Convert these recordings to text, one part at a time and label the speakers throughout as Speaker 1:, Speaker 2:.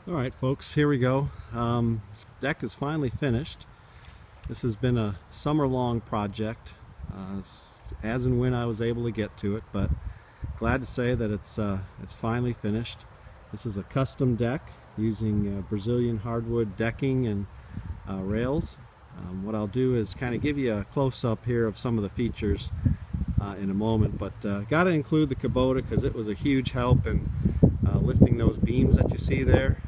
Speaker 1: Alright folks, here we go. Deck is finally finished. This has been a summer-long project, as and when I was able to get to it, but glad to say that it's finally finished. This is a custom deck using Brazilian hardwood decking and rails. What I'll do is kind of give you a close-up here of some of the features in a moment, but got to include the Kubota because it was a huge help in lifting those beams that you see there,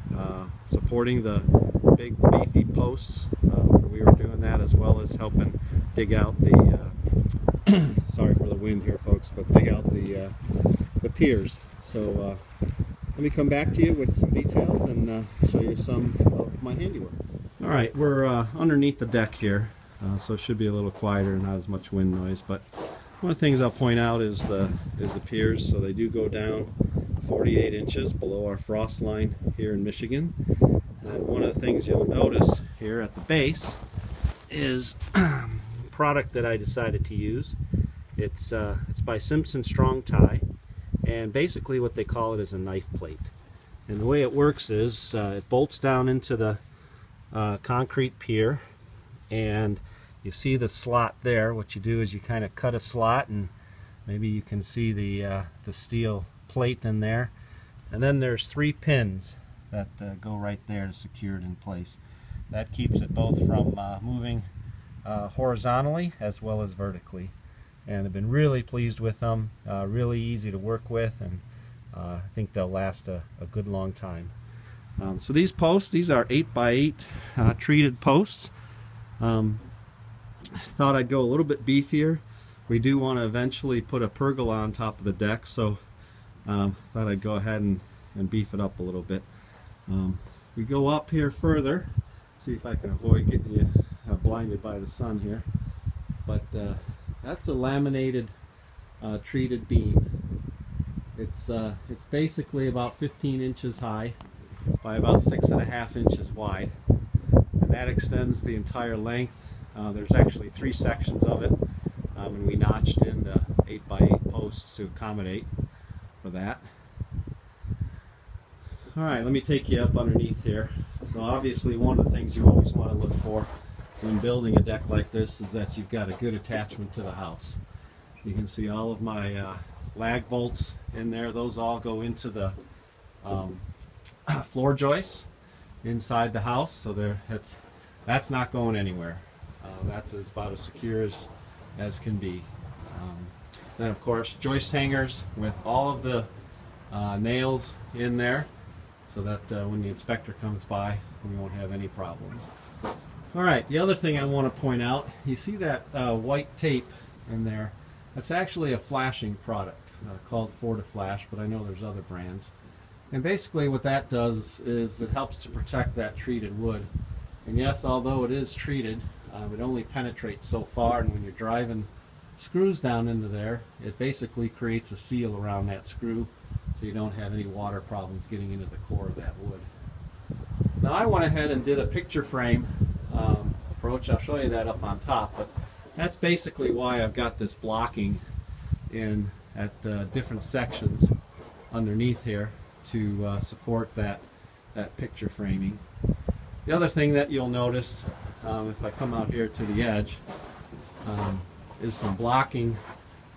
Speaker 1: supporting the big beefy posts. We were doing that as well as helping dig out the sorry for the wind here folks, but dig out the piers. So let me come back to you with some details and show you some of my handiwork. Alright, we're underneath the deck here, so it should be a little quieter and not as much wind noise, but one of the things I'll point out is the piers. So they do go down 48 inches below our frost line here in Michigan. And one of the things you'll notice here at the base is a product that I decided to use. It's by Simpson Strong Tie, and basically what they call it is a knife plate. And the way it works is it bolts down into the concrete pier, and you see the slot there. What you do is you kind of cut a slot, and maybe you can see the steel plate in there, and then there's 3 pins that go right there to secure it in place. That keeps it both from moving horizontally as well as vertically, and I've been really pleased with them. Really easy to work with, and I think they'll last a good long time. So these posts, these are 8x8 treated posts. Thought I'd go a little bit beefier. We do want to eventually put a pergola on top of the deck, so thought I'd go ahead and beef it up a little bit. We go up here further, see if I can avoid getting you blinded by the sun here, but that's a laminated treated beam. It's basically about 15 inches high by about 6.5 inches wide, and that extends the entire length. There's actually 3 sections of it, and we notched in the 8x8 posts to accommodate for that. Alright, let me take you up underneath here. So obviously one of the things you always want to look for when building a deck like this is that you've got a good attachment to the house. You can see all of my lag bolts in there. Those all go into the floor joists inside the house, so that's not going anywhere. That's about as secure as can be. Then of course joist hangers with all of the nails in there, so that when the inspector comes by we won't have any problems. Alright, the other thing I want to point out, you see that white tape in there? That's actually a flashing product called Flash, but I know there's other brands. And basically what that does is it helps to protect that treated wood. And yes, although it is treated, it only penetrates so far, and when you're driving screws down into there, it basically creates a seal around that screw, so you don't have any water problems getting into the core of that wood. Now I went ahead and did a picture frame approach. I'll show you that up on top, but that's basically why I've got this blocking in at different sections underneath here to support that picture framing. The other thing that you'll notice, if I come out here to the edge, is some blocking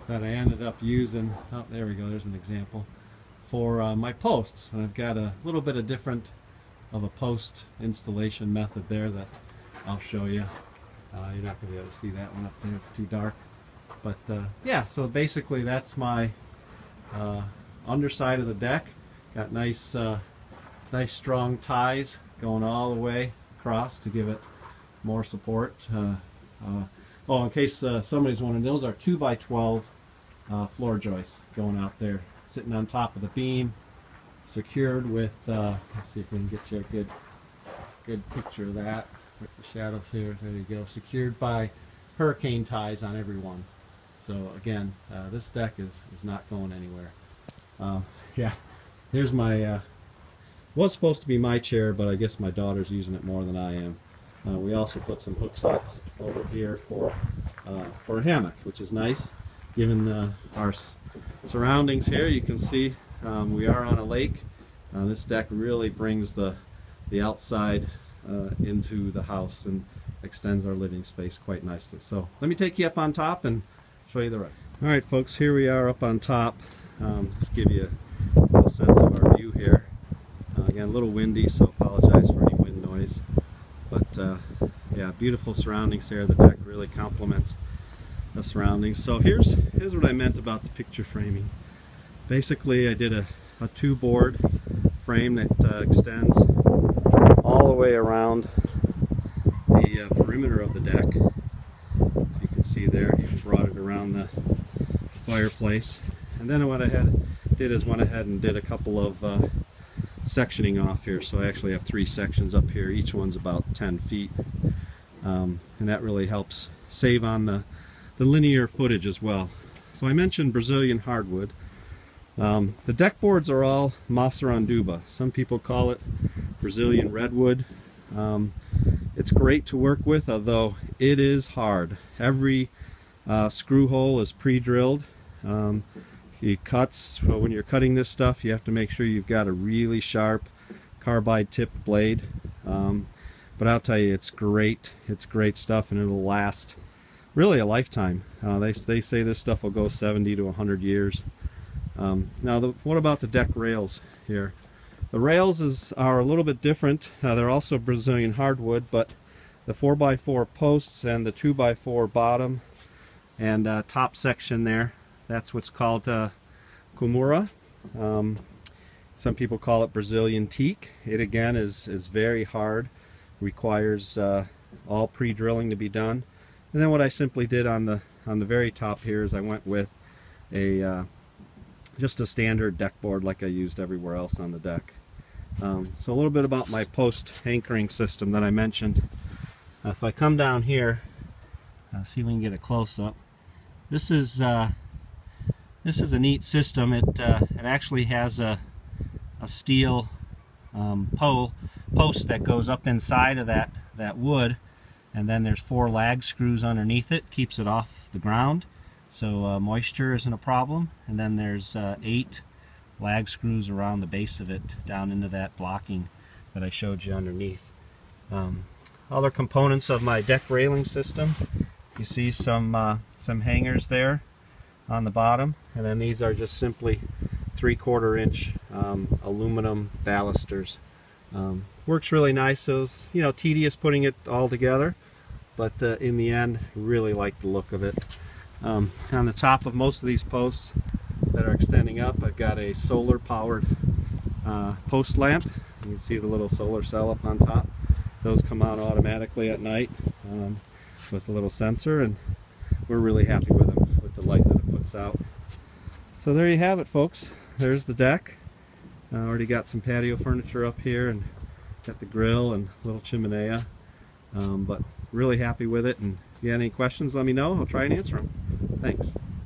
Speaker 1: that I ended up using. Oh, there we go, there's an example for my posts. And I've got a little bit of different of a post installation method there that I'll show you. You're not going to be able to see that one up there, it's too dark. But yeah, so basically that's my underside of the deck. Got nice strong ties going all the way across to give it more support. Oh, in case somebody's wondering, those are 2x12 floor joists going out there, sitting on top of the beam, secured with, let's see if we can get you a good picture of that with the shadows here. There you go, secured by hurricane ties on every one. So again, this deck is not going anywhere. Yeah, here's my, was supposed to be my chair, but I guess my daughter's using it more than I am. We also put some hooks up over here for a hammock, which is nice. Given our surroundings here, you can see we are on a lake. This deck really brings the the outside into the house and extends our living space quite nicely. So let me take you up on top and show you the rest. All right, folks, here we are up on top. Just give you a little sense of our view here. Again, a little windy, so apologize for any wind noise. But yeah, beautiful surroundings here. The deck really complements the surroundings. So here's what I meant about the picture framing. Basically, I did a two-board frame that extends all the way around the perimeter of the deck. As you can see there, brought it around the fireplace. And then what I did is went ahead and did a couple of sectioning off here. So I actually have 3 sections up here. Each one's about 10 feet. And that really helps save on the linear footage as well. So I mentioned Brazilian hardwood. The deck boards are all Masaranduba. Some people call it Brazilian redwood. It's great to work with, although it is hard. Every screw hole is pre-drilled. When you're cutting this stuff, you have to make sure you've got a really sharp carbide tipped blade. But I'll tell you, it's great. It's great stuff, and it'll last really a lifetime. They say this stuff will go 70 to 100 years. Now, what about the deck rails here? The rails are a little bit different. They're also Brazilian hardwood, but the 4x4 posts and the 2x4 bottom and top section there, that's what's called Kumura. Some people call it Brazilian teak. It again is very hard, requires all pre-drilling to be done. And then what I simply did on the very top here is I went with just a standard deck board like I used everywhere else on the deck. So a little bit about my post anchoring system that I mentioned. If I come down here, see if we can get a close-up. This is a neat system. It actually has a steel post that goes up inside of that wood, and then there's 4 lag screws underneath it, keeps it off the ground, so moisture isn't a problem. And then there's 8 lag screws around the base of it down into that blocking that I showed you underneath. Other components of my deck railing system, you see some hangers there on the bottom, and then these are just simply 3/4 inch aluminum balusters. Works really nice. It was, tedious putting it all together, but in the end, really like the look of it. On the top of most of these posts that are extending up, I've got a solar powered post lamp. You can see the little solar cell up on top. Those come on automatically at night with a little sensor, and we're really happy with them, with the light that it puts out. So there you have it, folks. There's the deck. Already got some patio furniture up here, and got the grill and little chimenea. But really happy with it, and if you have any questions, let me know. I'll try and answer them. Thanks.